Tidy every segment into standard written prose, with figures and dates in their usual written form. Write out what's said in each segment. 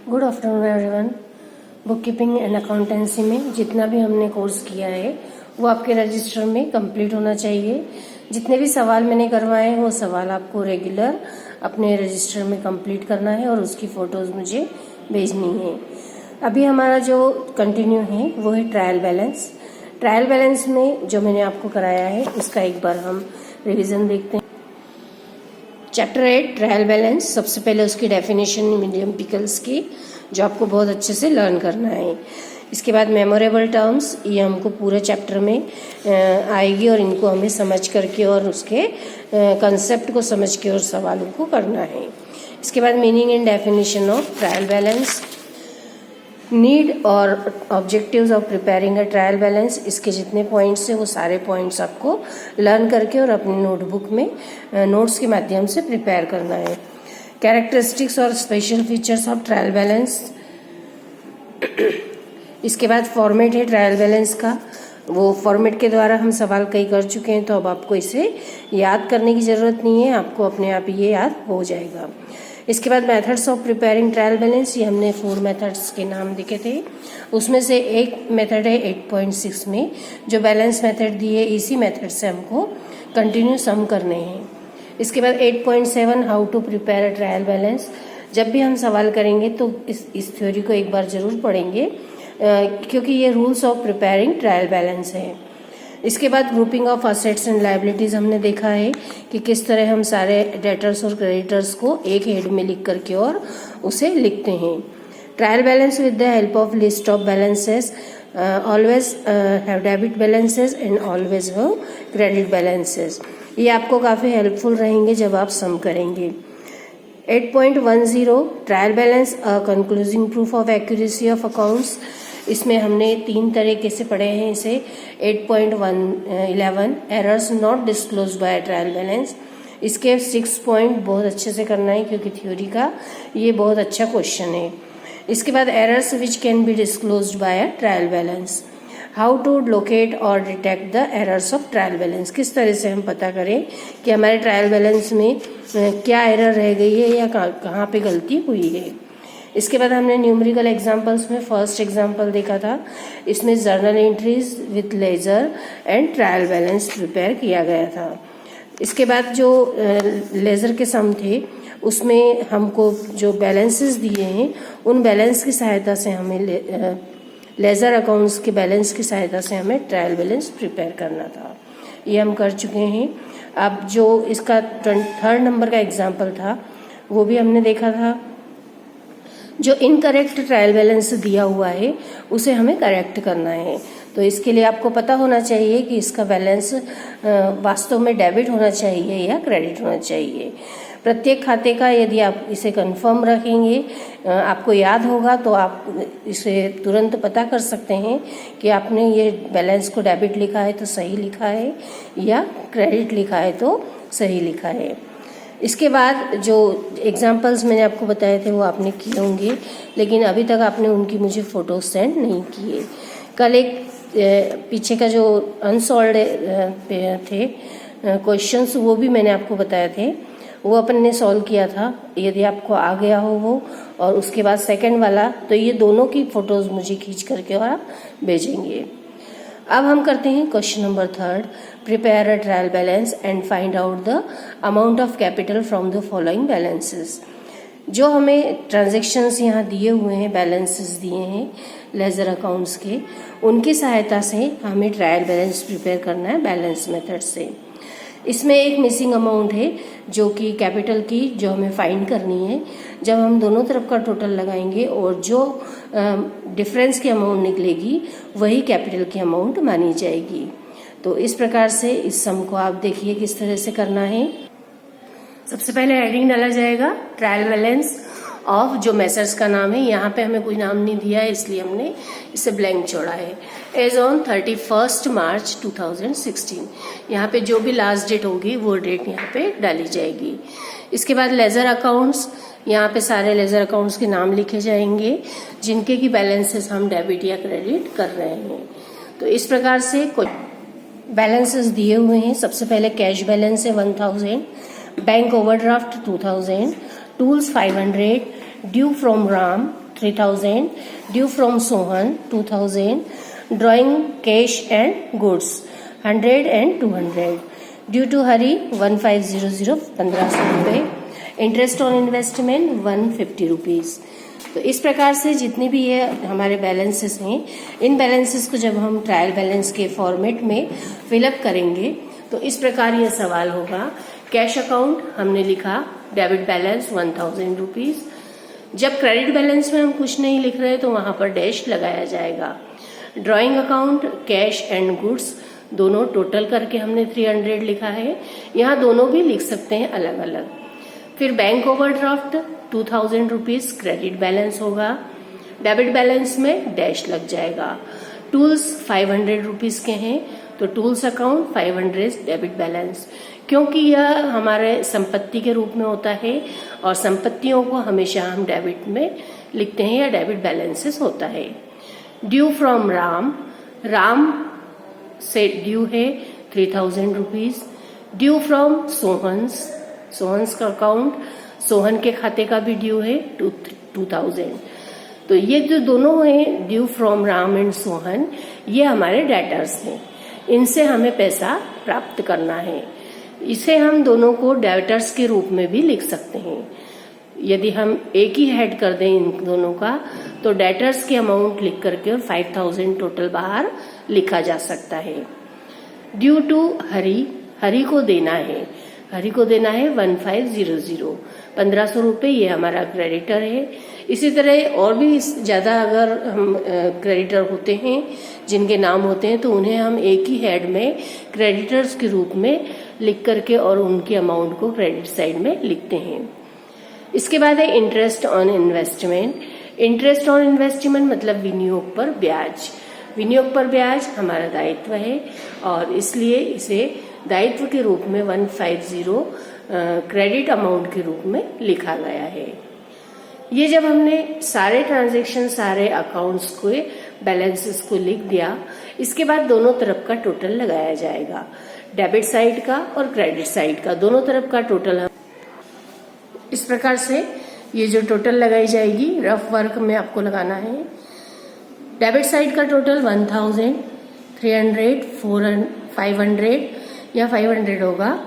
Good afternoon everyone. Book keeping and accountancy में जितना भी हमने कोर्स किया है वो आपके रजिस्टर में कंप्लीट होना चाहिए। जितने भी सवाल मैंने करवाए हैं वो सवाल आपको रेगुलर अपने रजिस्टर में कंप्लीट करना है और उसकी फोटोज मुझे भेजनी है। अभी हमारा जो कंटिन्यू है वो है ट्रायल बैलेंस। ट्रायल बैलेंस में जो मैंने आपको कराया है उसका एक बार हम रिवीजन देखते हैं। Chapter 8 trial balance. सबसे पहले उसकी डेफिनेशन मीडियम पिकल्स की जो आपको बहुत अच्छे से लर्न करना है। इसके बाद मेमोरेबल टर्म्स, ये हमको पूरे चैप्टर में आएगी और इनको हमें समझ करके और उसके कंसेप्ट को समझ के और सवालों को करना है। इसके बाद meaning and definition of trial balance, need और objectives of preparing a trial balance. इसके जितने पॉइंट्स हैं वो सारे पॉइंट्स आपको लर्न करके और अपनी नोटबुक में नोट्स के माध्यम से प्रिपेयर करना है। कैरेक्टरिस्टिक्स और special features of trial balance. इसके बाद फॉर्मेट है ट्रायल बैलेंस का, वो फॉर्मेट के द्वारा हम सवाल कई कर चुके हैं तो अब आपको इसे याद करने की ज़रूरत नहीं है, आपको अपने आप ये याद हो जाएगा। इसके बाद methods of preparing trial balance, ये हमने 4 मेथड्स के नाम लिखे थे। उसमें से एक मेथड है 8.6 में जो बैलेंस मेथड दी है, इसी मेथड से हमको कंटिन्यू सम करने हैं। इसके बाद 8.7 how to prepare a trial balance. जब भी हम सवाल करेंगे तो इस थ्योरी को एक बार जरूर पढ़ेंगे क्योंकि ये rules of preparing trial balance है। इसके बाद grouping of assets and liabilities हमने देखा है कि किस तरह हम सारे डेटर्स और क्रेडिटर्स को एक हेड में लिख करके और उसे लिखते हैं। Trial balance with the help of list of balances, always have debit balances and always have credit balances. ये आपको काफ़ी हेल्पफुल रहेंगे जब आप सम करेंगे। 8.10 trial balance concluding proof of accuracy of accounts. इसमें हमने 3 तरीके से पढ़े हैं इसे। 8.11 errors not disclose by trial balance. इसके 6 पॉइंट बहुत अच्छे से करना है क्योंकि थ्योरी का ये बहुत अच्छा क्वेश्चन है। इसके बाद errors which can be disclosed by trial balance. How to locate और detect the errors of trial balance, किस तरह से हम पता करें कि हमारे ट्रायल बैलेंस में क्या एरर रह गई है या कहाँ पे गलती हुई है। इसके बाद हमने न्यूमेरिकल एग्जांपल्स में फर्स्ट एग्जांपल देखा था, इसमें journal entries with ledger and trial balance prepare किया गया था। इसके बाद जो लेजर के सम थे उसमें हमको जो बैलेंसेस दिए हैं उन बैलेंस की सहायता से हमें लेजर अकाउंट्स के बैलेंस की सहायता से हमें ट्रायल बैलेंस प्रिपेयर करना था, ये हम कर चुके हैं। अब जो इसका 3rd नंबर का एग्जाम्पल था वो भी हमने देखा था। जो इनकरेक्ट ट्रायल बैलेंस दिया हुआ है उसे हमें करेक्ट करना है, तो इसके लिए आपको पता होना चाहिए कि इसका बैलेंस वास्तव में डेबिट होना चाहिए या क्रेडिट होना चाहिए। प्रत्येक खाते का यदि आप इसे कंफर्म रखेंगे, आपको याद होगा तो आप इसे तुरंत पता कर सकते हैं कि आपने ये बैलेंस को डेबिट लिखा है तो सही लिखा है या क्रेडिट लिखा है तो सही लिखा है। इसके बाद जो एग्जाम्पल्स मैंने आपको बताए थे वो आपने किए होंगे, लेकिन अभी तक आपने उनकी मुझे फ़ोटो सेंड नहीं किए। कल एक पीछे का जो अनसॉल्व्ड थे क्वेश्चंस वो भी मैंने आपको बताए थे, वो अपन ने सॉल्व किया था। यदि आपको आ गया हो वो, और उसके बाद सेकंड वाला, तो ये दोनों की फ़ोटोज़ मुझे खींच करके और आप भेजेंगे। अब हम करते हैं question number 3, prepare a trial balance and find out the amount of capital from the following balances. जो हमें ट्रांजैक्शंस यहाँ दिए हुए हैं, बैलेंसेस दिए हैं लेजर अकाउंट्स के, उनकी सहायता से हमें ट्रायल बैलेंस प्रिपेयर करना है बैलेंस मेथड से। इसमें एक मिसिंग अमाउंट है जो कि कैपिटल की, जो हमें फाइंड करनी है। जब हम दोनों तरफ का टोटल लगाएंगे और जो डिफरेंस की अमाउंट निकलेगी वही कैपिटल की अमाउंट मानी जाएगी। तो इस प्रकार से इस सम को आप देखिए किस तरह से करना है। सबसे पहले हेडिंग डाला जाएगा ट्रायल बैलेंस ऑफ, जो मेसर्स का नाम है। यहाँ पे हमें कोई नाम नहीं दिया है इसलिए हमने इसे ब्लैंक छोड़ा है। एज ऑन 31 मार्च 2016, यहाँ पे जो भी लास्ट डेट होगी वो डेट यहाँ पे डाली जाएगी। इसके बाद लेजर अकाउंट्स, यहाँ पे सारे लेजर अकाउंट्स के नाम लिखे जाएंगे जिनके की बैलेंसेस हम डेबिट या क्रेडिट कर रहे हैं। तो इस प्रकार से कुछ बैलेंसेस दिए हुए हैं। सबसे पहले कैश बैलेंस है 1000, bank overdraft 2000, tools 500, due from Ram 3000, due from Sohan 2000, drawing cash and goods 100 and 200, due to Hari 1500 1500 रुपये, इंटरेस्ट ऑन इन्वेस्टमेंट 150 रुपीज़। तो इस प्रकार से जितने भी ये हमारे बैलेंसेस हैं, इन बैलेंसेस को जब हम ट्रायल बैलेंस के फॉर्मेट में फिलअप करेंगे तो इस प्रकार ये सवाल होगा। कैश अकाउंट हमने लिखा डेबिट बैलेंस 1000 रुपीज़। जब क्रेडिट बैलेंस में हम कुछ नहीं लिख रहे तो वहां पर डैश लगाया जाएगा। Drawing account cash and goods दोनों टोटल करके हमने 300 लिखा है, यहाँ दोनों भी लिख सकते हैं अलग अलग। फिर bank overdraft 2000 rupees credit balance होगा, डेबिट बैलेंस में डैश लग जाएगा। टूल्स 500 रुपीज़ के हैं तो टूल्स अकाउंट 500 डेबिट बैलेंस, क्योंकि यह हमारे संपत्ति के रूप में होता है और संपत्तियों को हमेशा हम डेबिट में लिखते हैं या डेबिट बैलेंसेस होता है। ड्यू फ्रॉम राम, राम से ड्यू है 3000 rupees. Due from Sohan's, Sohan's का अकाउंट, सोहन के खाते का भी ड्यू है 2000। तो ये जो दोनों हैं due from Ram and Sohan, ये हमारे डेटर्स हैं, इनसे हमें पैसा प्राप्त करना है। इसे हम दोनों को डेटर्स के रूप में भी लिख सकते हैं। यदि हम एक ही हेड कर दें इन दोनों का तो डेटर्स की अमाउंट लिख करके 5000 टोटल बाहर लिखा जा सकता है। ड्यू टू हरी, हरी को देना है, हरी को देना है 1500 1500 रुपये, ये हमारा क्रेडिटर है। इसी तरह और भी ज़्यादा अगर हम क्रेडिटर होते हैं जिनके नाम होते हैं तो उन्हें हम एक ही हेड में क्रेडिटर्स के रूप में लिख करके और उनकी अमाउंट को क्रेडिट साइड में लिखते हैं। इसके बाद है interest on investment. Interest on investment मतलब विनियोग पर ब्याज। विनियोग पर ब्याज हमारा दायित्व है और इसलिए इसे दायित्व के रूप में 150 क्रेडिट अमाउंट के रूप में लिखा गया है। ये जब हमने सारे ट्रांजैक्शन, सारे अकाउंट्स को, बैलेंसेस को लिख दिया, इसके बाद दोनों तरफ का टोटल लगाया जाएगा, डेबिट साइड का और क्रेडिट साइड का, दोनों तरफ का टोटल। इस प्रकार से ये जो टोटल लगाई जाएगी रफ वर्क में आपको लगाना है। डेबिट साइड का टोटल 1000, 300, 400, 500 या 500 होगा,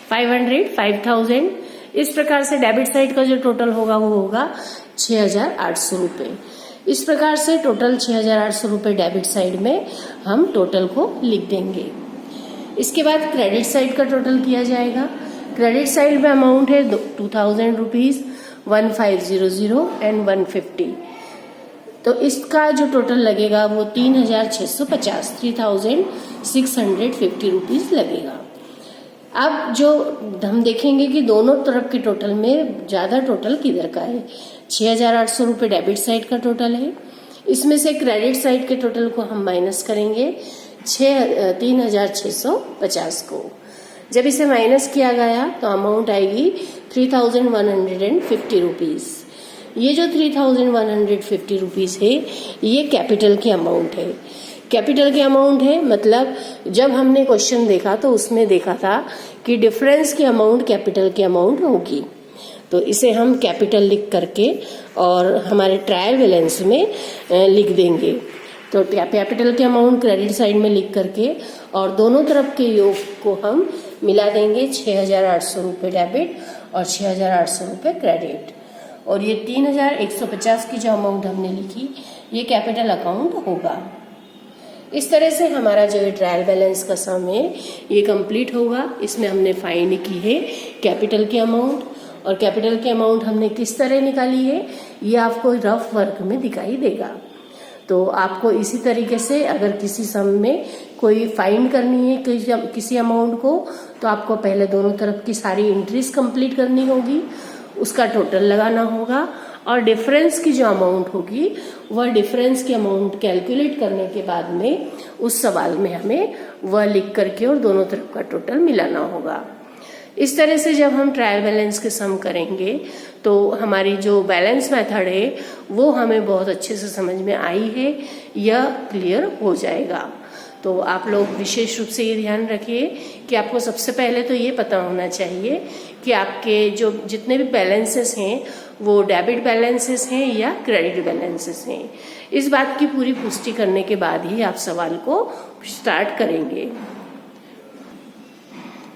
500, 5000। इस प्रकार से डेबिट साइड का जो टोटल होगा वो होगा 6800 रुपये। इस प्रकार से टोटल 6800 रुपये डेबिट साइड में हम टोटल को लिख देंगे। इसके बाद क्रेडिट साइड का टोटल किया जाएगा। क्रेडिट साइड में अमाउंट है 2000 रुपीज़, 1500 एंड 150। तो इसका जो टोटल लगेगा वो 3650, 3650 रुपीज़ लगेगा। अब जो हम देखेंगे कि दोनों तरफ के टोटल में ज़्यादा टोटल किधर का है। 6800 रुपये डेबिट साइड का टोटल है, इसमें से क्रेडिट साइड के टोटल को हम माइनस करेंगे 3650 को। जब इसे माइनस किया गया तो अमाउंट आएगी 3150 रुपीज़। ये जो 3150 रुपीज़ है ये कैपिटल की अमाउंट है। कैपिटल की अमाउंट है मतलब जब हमने क्वेश्चन देखा तो उसमें देखा था कि डिफरेंस की अमाउंट कैपिटल की अमाउंट होगी, तो इसे हम कैपिटल लिख करके और हमारे ट्रायल बैलेंस में लिख देंगे। तो कैपिटल की अमाउंट क्रेडिट साइड में लिख करके और दोनों तरफ के योग को हम मिला देंगे 6800 रुपये डेबिट और 6800 रुपये क्रेडिट, और ये 3150 की जो अमाउंट हमने लिखी ये कैपिटल अकाउंट होगा। इस तरह से हमारा जो ये ट्रायल बैलेंस का सम है ये कंप्लीट होगा। इसमें हमने फाइंड की है कैपिटल की अमाउंट, और कैपिटल की अमाउंट हमने किस तरह निकाली है ये आपको रफ वर्क में दिखाई देगा। तो आपको इसी तरीके से अगर किसी सम में कोई फाइंड करनी है किसी अमाउंट को, तो आपको पहले दोनों तरफ की सारी एंट्रीज कंप्लीट करनी होगी, उसका टोटल लगाना होगा, और डिफरेंस की जो अमाउंट होगी वह डिफरेंस की अमाउंट कैलकुलेट करने के बाद में उस सवाल में हमें वह लिख करके और दोनों तरफ का टोटल मिलाना होगा। इस तरह से जब हम ट्रायल बैलेंस के सम करेंगे तो हमारी जो बैलेंस मेथड है वो हमें बहुत अच्छे से समझ में आई है, यह क्लियर हो जाएगा। तो आप लोग विशेष रूप से ये ध्यान रखिए कि आपको सबसे पहले तो ये पता होना चाहिए कि आपके जो जितने भी बैलेंसेस हैं वो डेबिट बैलेंसेस हैं या क्रेडिट बैलेंसेस हैं। इस बात की पूरी पुष्टि करने के बाद ही आप सवाल को स्टार्ट करेंगे।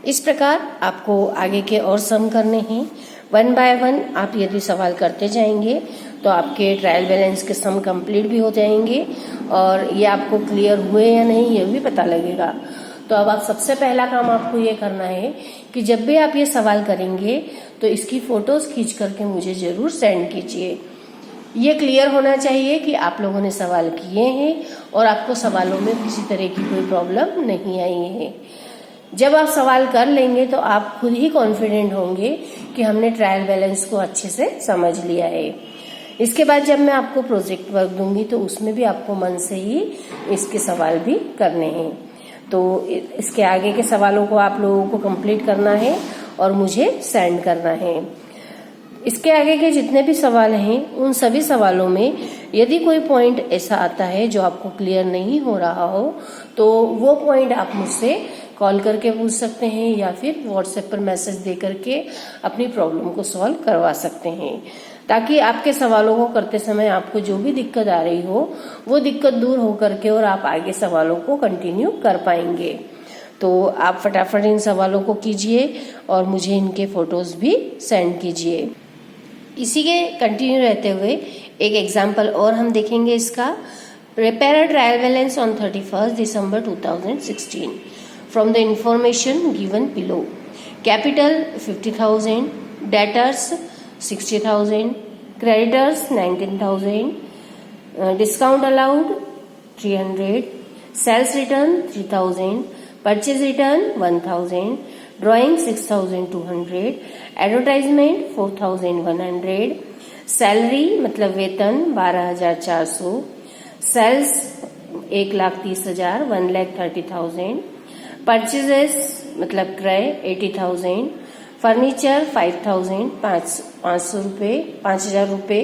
इस प्रकार आपको आगे के और सम करने हैं। 1 बाय 1 आप यदि सवाल करते जाएंगे तो आपके ट्रायल बैलेंस के सम कंप्लीट भी हो जाएंगे और ये आपको क्लियर हुए या नहीं ये भी पता लगेगा। तो अब आप सबसे पहला काम आपको ये करना है कि जब भी आप ये सवाल करेंगे तो इसकी फोटोज खींच करके मुझे जरूर सेंड कीजिए। ये क्लियर होना चाहिए कि आप लोगों ने सवाल किए हैं और आपको सवालों में किसी तरह की कोई प्रॉब्लम नहीं आई है। जब आप सवाल कर लेंगे तो आप खुद ही कॉन्फिडेंट होंगे कि हमने ट्रायल बैलेंस को अच्छे से समझ लिया है। इसके बाद जब मैं आपको प्रोजेक्ट वर्क दूंगी तो उसमें भी आपको मन से ही इसके सवाल भी करने हैं। तो इसके आगे के सवालों को आप लोगों को कंप्लीट करना है और मुझे सेंड करना है। इसके आगे के जितने भी सवाल हैं उन सभी सवालों में यदि कोई पॉइंट ऐसा आता है जो आपको क्लियर नहीं हो रहा हो तो वो पॉइंट आप मुझसे कॉल करके पूछ सकते हैं या फिर व्हाट्सएप पर मैसेज दे करके अपनी प्रॉब्लम को सॉल्व करवा सकते हैं, ताकि आपके सवालों को करते समय आपको जो भी दिक्कत आ रही हो वो दिक्कत दूर हो करके और आप आगे सवालों को कंटिन्यू कर पाएंगे। तो आप फटाफट इन सवालों को कीजिए और मुझे इनके फोटोज भी सेंड कीजिए। इसी के कंटिन्यू रहते हुए एक एग्जाम्पल और हम देखेंगे इसका। Prepare a trial balance on 31 December 2016 from the information given below. Capital 50,000, debtors 60,000, creditors 19,000, discount allowed 300, sales return 3,000, purchase return 1,000, drawing 6,200, advertisement 4,100, salary मतलब वेतन 12,400, सेल्स 1,30,000 1,30,000, परचेजेस मतलब क्रय 80,000, फर्नीचर 5,000 500 रुपये 5,000 रुपये,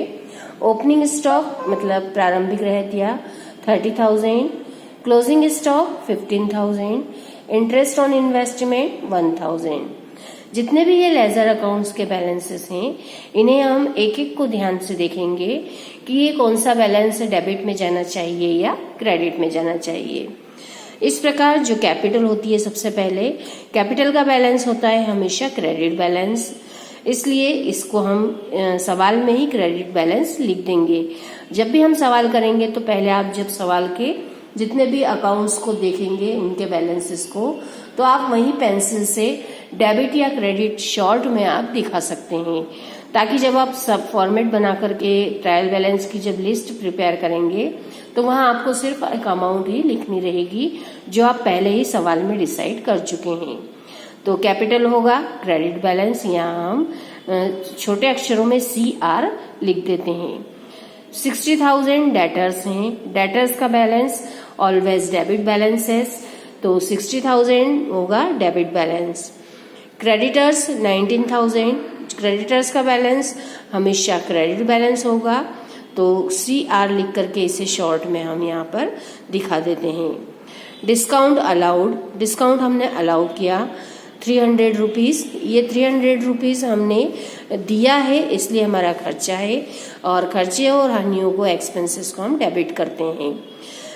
ओपनिंग स्टॉक मतलब प्रारंभिक रहतिया 30,000, closing stock 15,000, interest on investment 1,000। जितने भी ये लेजर अकाउंट्स के बैलेंसेस हैं इन्हें हम एक एक को ध्यान से देखेंगे कि ये कौन सा बैलेंस डेबिट में जाना चाहिए या क्रेडिट में जाना चाहिए। इस प्रकार जो कैपिटल होती है, सबसे पहले कैपिटल का बैलेंस होता है हमेशा क्रेडिट बैलेंस, इसलिए इसको हम सवाल में ही क्रेडिट बैलेंस लिख देंगे। जब भी हम सवाल करेंगे तो पहले आप जब सवाल के जितने भी अकाउंट्स को देखेंगे उनके बैलेंसेस को, तो आप वहीं पेंसिल से डेबिट या क्रेडिट शॉर्ट में आप दिखा सकते हैं, ताकि जब आप सब फॉर्मेट बना करके ट्रायल बैलेंस की जब लिस्ट प्रिपेयर करेंगे तो वहां आपको सिर्फ एक अमाउंट ही लिखनी रहेगी जो आप पहले ही सवाल में डिसाइड कर चुके हैं। तो कैपिटल होगा क्रेडिट बैलेंस, यहाँ हम छोटे अक्षरों में CR लिख देते हैं। 60,000 डेटर्स हैं, डेटर्स का बैलेंस ऑलवेज डेबिट बैलेंस है, तो 60,000 होगा डेबिट बैलेंस। क्रेडिटर्स 19,000, क्रेडिटर्स का बैलेंस हमेशा क्रेडिट बैलेंस होगा, तो CR लिख करके इसे शॉर्ट में हम यहाँ पर दिखा देते हैं। डिस्काउंट अलाउड, डिस्काउंट हमने अलाउ किया 300 रुपीज़, ये 300 रुपीज़ हमने दिया है इसलिए हमारा खर्चा है, और खर्चे और हानियों को एक्सपेंसेस को हम डेबिट करते हैं।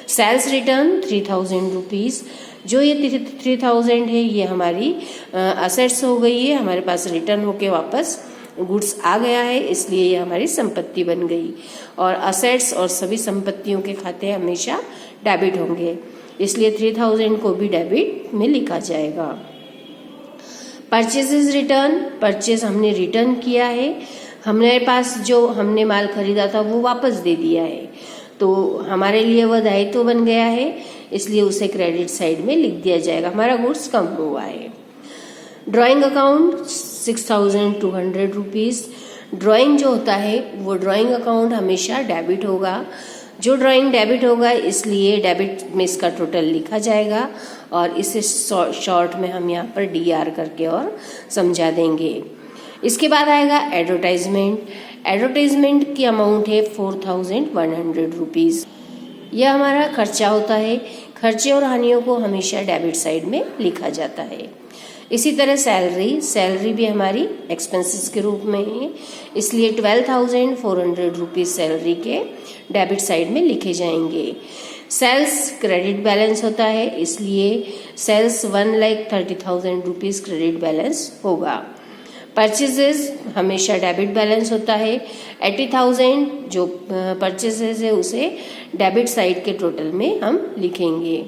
सेल्स रिटर्न 3,000 रुपीज़, जो ये 3,000 है ये हमारी असेट्स हो गई है, हमारे पास रिटर्न होके वापस गुड्स आ गया है, इसलिए ये हमारी संपत्ति बन गई, और असेट्स और सभी संपत्तियों के खाते हमेशा डेबिट होंगे, इसलिए 3,000 को भी डेबिट में लिखा जाएगा। परचेजेस रिटर्न, परचेज हमने रिटर्न किया है, हमारे पास जो हमने माल खरीदा था वो वापस दे दिया है, तो हमारे लिए वह दायित्व बन गया है, इसलिए उसे क्रेडिट साइड में लिख दिया जाएगा, हमारा गुड्स कम हुआ है। ड्राइंग अकाउंट 6,200 रुपीज़, ड्राइंग जो होता है वो ड्राइंग अकाउंट हमेशा डेबिट होगा, जो ड्राइंग डेबिट होगा इसलिए डेबिट में इसका टोटल लिखा जाएगा, और इसे शॉर्ट में हम यहाँ पर DR करके और समझा देंगे। इसके बाद आएगा एडवर्टाइजमेंट, एडवर्टाइजमेंट की अमाउंट है 4,100 रुपीज़, यह हमारा खर्चा होता है, खर्चे और हानियों को हमेशा डेबिट साइड में लिखा जाता है। इसी तरह सैलरी भी हमारी एक्सपेंसेस के रूप में है, इसलिए 12,400 रुपीज़ सैलरी के डेबिट साइड में लिखे जाएंगे। सेल्स क्रेडिट बैलेंस होता है, इसलिए सेल्स 1,30,000 रुपीज़ क्रेडिट बैलेंस होगा। परचेजेस हमेशा डेबिट बैलेंस होता है, 80,000 जो परचेजेस है उसे डेबिट साइड के टोटल में हम लिखेंगे।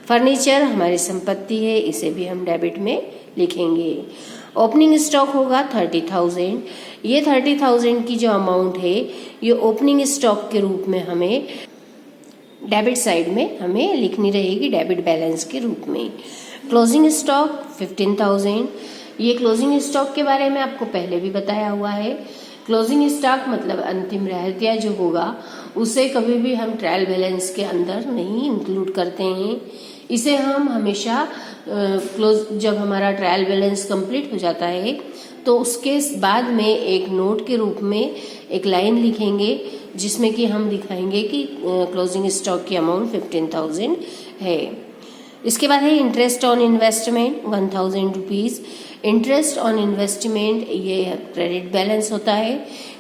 फर्नीचर हमारी संपत्ति है, इसे भी हम डेबिट में लिखेंगे। ओपनिंग स्टॉक होगा 30,000। ये 30,000 की जो अमाउंट है ये ओपनिंग स्टॉक के रूप में हमें डेबिट साइड में हमें लिखनी रहेगी, डेबिट बैलेंस के रूप में। Closing stock 15,000। ये क्लोजिंग स्टॉक के बारे में आपको पहले भी बताया हुआ है। क्लोजिंग स्टॉक मतलब अंतिम रहतिया जो होगा उसे कभी भी हम ट्रायल बैलेंस के अंदर नहीं इंक्लूड करते हैं। इसे हम हमेशा जब हमारा ट्रायल बैलेंस कंप्लीट हो जाता है तो उसके बाद में एक नोट के रूप में एक लाइन लिखेंगे जिसमें कि हम दिखाएंगे कि क्लोजिंग स्टॉक की अमाउंट 15,000 है। इसके बाद है interest on investment 1,000 rupees. Interest on investment ये क्रेडिट बैलेंस होता है,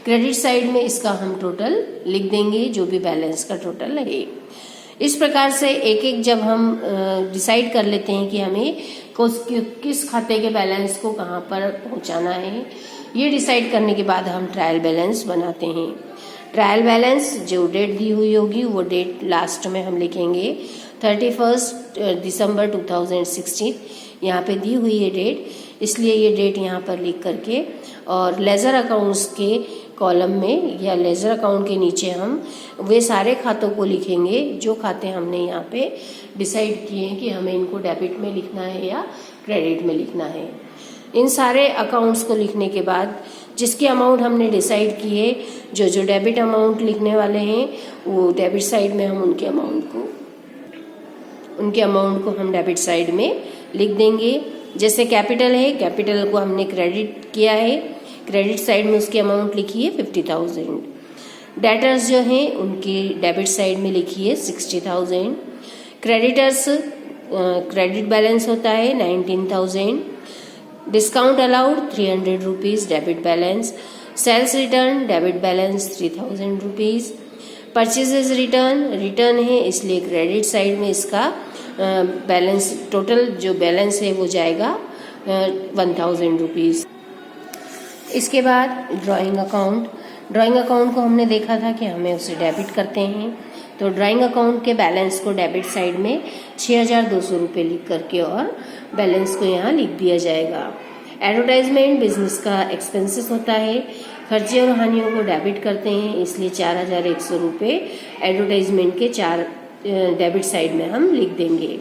क्रेडिट साइड में इसका हम टोटल लिख देंगे जो भी बैलेंस का टोटल है। इस प्रकार से एक एक जब हम डिसाइड कर लेते हैं कि हमें किस खाते के बैलेंस को कहाँ पर पहुँचाना है, ये डिसाइड करने के बाद हम ट्रायल बैलेंस बनाते हैं। ट्रायल बैलेंस जो डेट दी हुई होगी वो डेट लास्ट में हम लिखेंगे 31 दिसंबर 2016, यहाँ पे दी हुई है डेट, इसलिए ये डेट यहाँ पर लिख करके और लेजर अकाउंट्स के कॉलम में या लेजर अकाउंट के नीचे हम वे सारे खातों को लिखेंगे जो खाते हमने यहाँ पे डिसाइड किए हैं कि हमें इनको डेबिट में लिखना है या क्रेडिट में लिखना है। इन सारे अकाउंट्स को लिखने के बाद जिसकी अमाउंट हमने डिसाइड की है, जो डेबिट अमाउंट लिखने वाले हैं वो डेबिट साइड में हम उनके अमाउंट को हम डेबिट साइड में लिख देंगे। जैसे कैपिटल है, कैपिटल को हमने क्रेडिट किया है, क्रेडिट साइड में उसकी अमाउंट लिखी है 50,000। डेटर्स जो हैं उनकी डेबिट साइड में लिखी है 60,000। क्रेडिटर्स क्रेडिट बैलेंस होता है 19,000। Discount allowed 300 rupees debit balance. Sales return debit balance 3,000 rupees. Purchases return है, इसलिए क्रेडिट साइड में इसका बैलेंस टोटल जो बैलेंस है वो जाएगा 1,000 रुपीज़। इसके बाद ड्राइंग अकाउंट को हमने देखा था कि हमें उसे डेबिट करते हैं, तो ड्राइंग अकाउंट के बैलेंस को डेबिट साइड में 6,200 रुपये लिख करके और बैलेंस को यहाँ लिख दिया जाएगा। एडवर्टाइजमेंट बिजनेस का एक्सपेंसेस होता है, खर्चे और हानियों को डेबिट करते हैं, इसलिए 4,100 रुपये एडवर्टाइजमेंट के डेबिट साइड में हम लिख देंगे।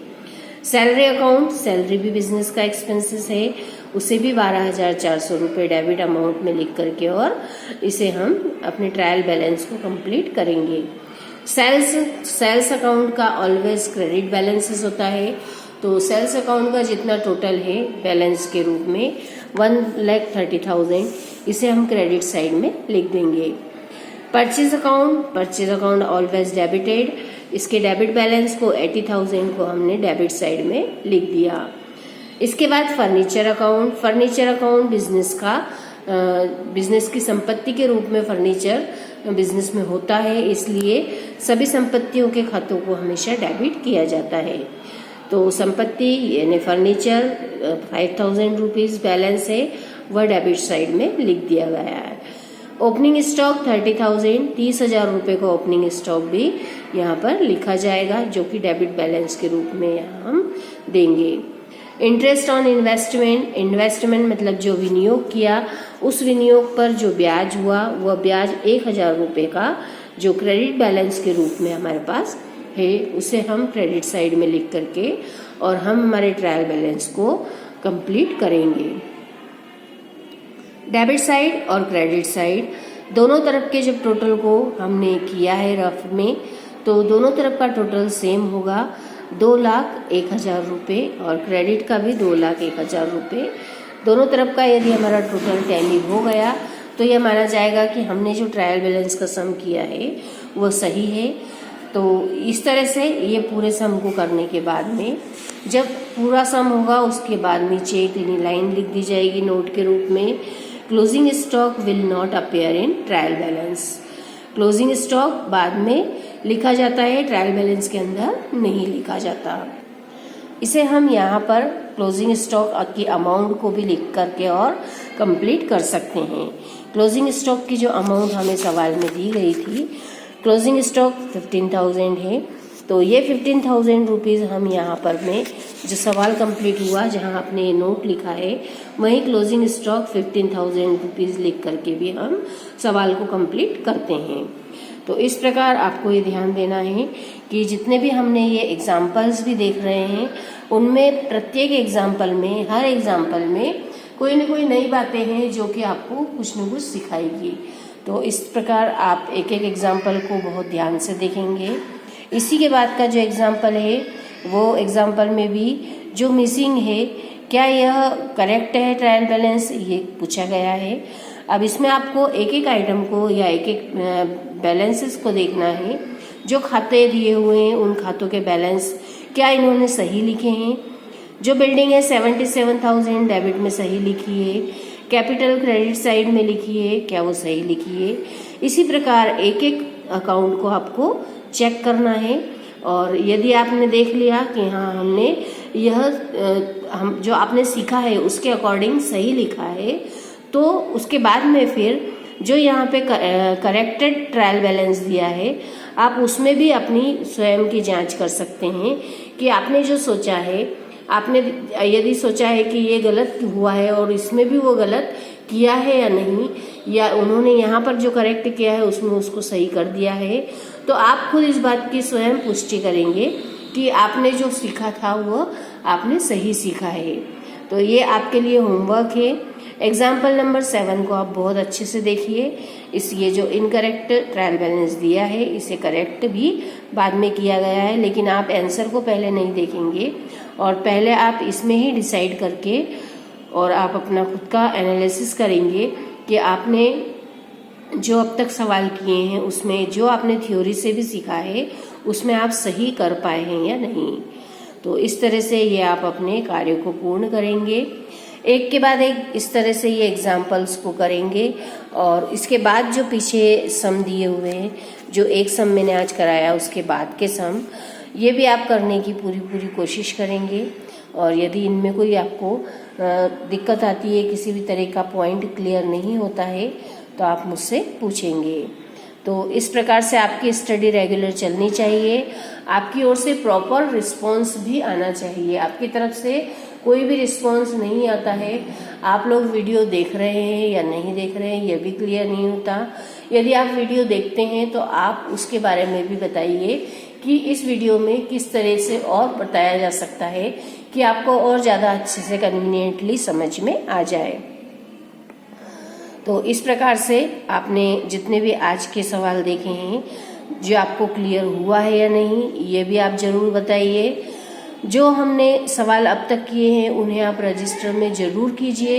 सैलरी अकाउंट, सैलरी भी बिजनेस का एक्सपेंसेस है, उसे भी 12,400 रुपये डेबिट अमाउंट में लिख करके और इसे हम अपने ट्रायल बैलेंस को कंप्लीट करेंगे। सेल्स अकाउंट का ऑलवेज क्रेडिट बैलेंसेस होता है, तो सेल्स अकाउंट का जितना टोटल है बैलेंस के रूप में 1,30,000, इसे हम क्रेडिट साइड में लिख देंगे। परचेज अकाउंट ऑलवेज डेबिटेड, इसके डेबिट बैलेंस को 80,000 को हमने डेबिट साइड में लिख दिया। इसके बाद फर्नीचर अकाउंट बिजनेस की संपत्ति के रूप में फर्नीचर बिजनेस में होता है, इसलिए सभी संपत्तियों के खातों को हमेशा डेबिट किया जाता है। तो संपत्ति यानी फर्नीचर 5,000 रुपीज़ बैलेंस है, वह डेबिट साइड में लिख दिया गया है। ओपनिंग स्टॉक 30,000, 30,000 रुपये का ओपनिंग स्टॉक भी यहाँ पर लिखा जाएगा जो कि डेबिट बैलेंस के रूप में यहाँ हम देंगे। इंटरेस्ट ऑन इन्वेस्टमेंट मतलब जो विनियोग किया उस विनियोग पर जो ब्याज हुआ वह ब्याज 1,000 रुपये का जो क्रेडिट बैलेंस के रूप में हमारे पास है उसे हम क्रेडिट साइड में लिख करके और हम हमारे ट्रायल बैलेंस को कंप्लीट करेंगे। डेबिट साइड और क्रेडिट साइड दोनों तरफ के जब टोटल को हमने किया है रफ में, तो दोनों तरफ का टोटल सेम होगा 2,01,000 रुपये और क्रेडिट का भी 2,01,000 रुपये। दोनों तरफ का यदि हमारा टोटल टैली हो गया तो यह माना जाएगा कि हमने जो ट्रायल बैलेंस का सम किया है वो सही है। तो इस तरह से ये पूरे सम को करने के बाद में जब पूरा सम होगा उसके बाद नीचे एक लाइन लिख दी जाएगी नोट के रूप में, closing stock will not appear in trial balance. Closing stock बाद में लिखा जाता है, ट्रायल बैलेंस के अंदर नहीं लिखा जाता। इसे हम यहाँ पर क्लोजिंग स्टॉक की अमाउंट को भी लिख करके और कंप्लीट कर सकते हैं। क्लोजिंग स्टॉक की जो अमाउंट हमें सवाल में दी गई थी, क्लोजिंग स्टॉक 15,000 है, तो ये 15,000 रुपीज़ हम यहाँ पर में जो सवाल कंप्लीट हुआ जहाँ आपने नोट लिखा है वहीं क्लोजिंग स्टॉक 15,000 रुपीज़ लिख करके भी हम सवाल को कंप्लीट करते हैं। तो इस प्रकार आपको ये ध्यान देना है कि जितने भी हमने ये एग्जाम्पल्स भी देख रहे हैं उनमें प्रत्येक एग्जाम्पल में, हर एग्जाम्पल में कोई न कोई नई बातें हैं जो कि आपको कुछ न कुछ सिखाएगी। तो इस प्रकार आप एक एक एग्जाम्पल को बहुत ध्यान से देखेंगे। इसी के बाद का जो एग्जाम्पल है वो एग्जाम्पल में भी जो मिसिंग है, क्या यह करेक्ट है ट्रायल बैलेंस, ये पूछा गया है। अब इसमें आपको एक एक आइटम को या एक एक बैलेंसेस को देखना है। जो खाते दिए हुए हैं उन खातों के बैलेंस क्या इन्होंने सही लिखे हैं। जो बिल्डिंग है 77,000 डेबिट में सही लिखी है, कैपिटल क्रेडिट साइड में लिखी है, क्या वो सही लिखी है। इसी प्रकार एक एक अकाउंट को आपको चेक करना है। और यदि आपने देख लिया कि हाँ हमने यह हम जो आपने सीखा है उसके अकॉर्डिंग सही लिखा है, तो उसके बाद में फिर जो यहाँ पे करेक्टेड ट्रायल बैलेंस दिया है आप उसमें भी अपनी स्वयं की जांच कर सकते हैं कि आपने जो सोचा है, आपने यदि सोचा है कि ये गलत हुआ है और इसमें भी वो गलत किया है या नहीं, या उन्होंने यहाँ पर जो करेक्ट किया है उसमें उसको सही कर दिया है, तो आप खुद इस बात की स्वयं पुष्टि करेंगे कि आपने जो सीखा था वो आपने सही सीखा है। तो ये आपके लिए होमवर्क है। एग्जाम्पल नंबर 7 को आप बहुत अच्छे से देखिए। ये जो इनकरेक्ट ट्रायल बैलेंस दिया है इसे करेक्ट भी बाद में किया गया है, लेकिन आप आंसर को पहले नहीं देखेंगे और पहले आप इसमें ही डिसाइड करके और आप अपना खुद का एनालिसिस करेंगे कि आपने जो अब तक सवाल किए हैं उसमें जो आपने थ्योरी से भी सीखा है उसमें आप सही कर पाए हैं या नहीं। तो इस तरह से ये आप अपने कार्य को पूर्ण करेंगे। एक के बाद एक इस तरह से ये एग्जाम्पल्स को करेंगे और इसके बाद जो पीछे सम दिए हुए हैं, जो एक सम मैंने आज कराया उसके बाद के सम, ये भी आप करने की पूरी कोशिश करेंगे। और यदि इनमें कोई आपको दिक्कत आती है, किसी भी तरह का पॉइंट क्लियर नहीं होता है, तो आप मुझसे पूछेंगे। तो इस प्रकार से आपकी स्टडी रेगुलर चलनी चाहिए। आपकी ओर से प्रॉपर रिस्पॉन्स भी आना चाहिए। आपकी तरफ से कोई भी रिस्पॉन्स नहीं आता है, आप लोग वीडियो देख रहे हैं या नहीं देख रहे हैं यह भी क्लियर नहीं होता। यदि आप वीडियो देखते हैं तो आप उसके बारे में भी बताइए कि इस वीडियो में किस तरह से और बताया जा सकता है कि आपको और ज़्यादा अच्छे से कन्वीनियंटली समझ में आ जाए। तो इस प्रकार से आपने जितने भी आज के सवाल देखे हैं, जो आपको क्लियर हुआ है या नहीं ये भी आप ज़रूर बताइए। जो हमने सवाल अब तक किए हैं उन्हें आप रजिस्टर में ज़रूर कीजिए।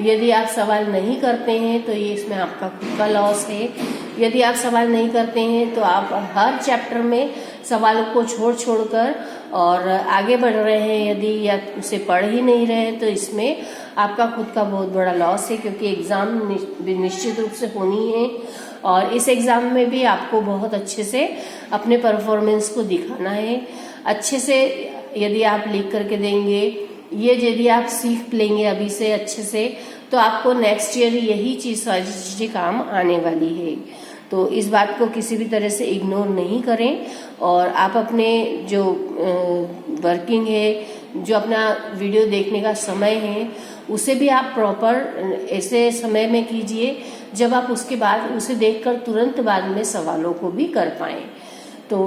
यदि आप सवाल नहीं करते हैं तो ये इसमें आपका खुद का लॉस है। यदि आप सवाल नहीं करते हैं तो आप हर चैप्टर में सवालों को छोड़ और आगे बढ़ रहे हैं, यदि या उसे पढ़ ही नहीं रहे हैं तो इसमें आपका खुद का बहुत बड़ा लॉस है, क्योंकि एग्ज़ाम निश्चित रूप से होनी है और इस एग्ज़ाम में भी आपको बहुत अच्छे से अपने परफॉर्मेंस को दिखाना है। अच्छे से यदि आप लिख करके देंगे, ये यदि आप सीख लेंगे अभी से अच्छे से, तो आपको नेक्स्ट ईयर यही चीज़ें काम आने वाली है। तो इस बात को किसी भी तरह से इग्नोर नहीं करें और आप अपने जो वर्किंग है, जो अपना वीडियो देखने का समय है, उसे भी आप प्रॉपर ऐसे समय में कीजिए जब आप उसके बाद उसे देखकर तुरंत बाद में सवालों को भी कर पाएँ। तो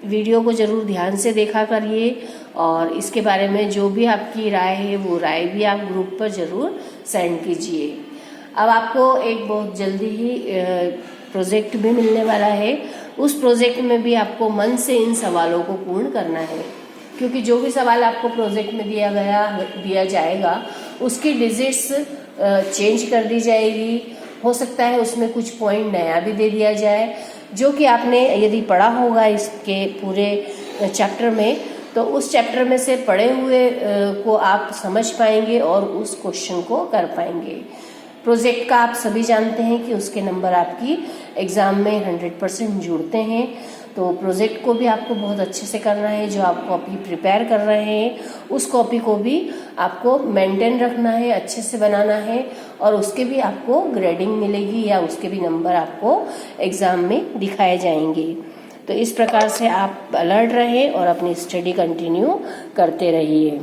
वीडियो को ज़रूर ध्यान से देखा करिए और इसके बारे में जो भी आपकी राय है वो राय भी आप ग्रुप पर ज़रूर सेंड कीजिए। अब आपको एक बहुत जल्दी ही प्रोजेक्ट भी मिलने वाला है। उस प्रोजेक्ट में भी आपको मन से इन सवालों को पूर्ण करना है, क्योंकि जो भी सवाल आपको प्रोजेक्ट में दिया जाएगा उसकी डिजिट्स चेंज कर दी जाएगी। हो सकता है उसमें कुछ पॉइंट नया भी दे दिया जाए। जो कि आपने यदि पढ़ा होगा इसके पूरे चैप्टर में, तो उस चैप्टर में से पढ़े हुए को आप समझ पाएंगे और उस क्वेश्चन को कर पाएंगे। प्रोजेक्ट का आप सभी जानते हैं कि उसके नंबर आपकी एग्ज़ाम में 100% जुड़ते हैं, तो प्रोजेक्ट को भी आपको बहुत अच्छे से करना है। जो आप कॉपी प्रिपेयर कर रहे हैं उस कॉपी को भी आपको मेंटेन रखना है, अच्छे से बनाना है, और उसके भी आपको ग्रेडिंग मिलेगी या उसके भी नंबर आपको एग्ज़ाम में दिखाए जाएंगे। तो इस प्रकार से आप अलर्ट रहें और अपनी स्टडी कंटिन्यू करते रहिए।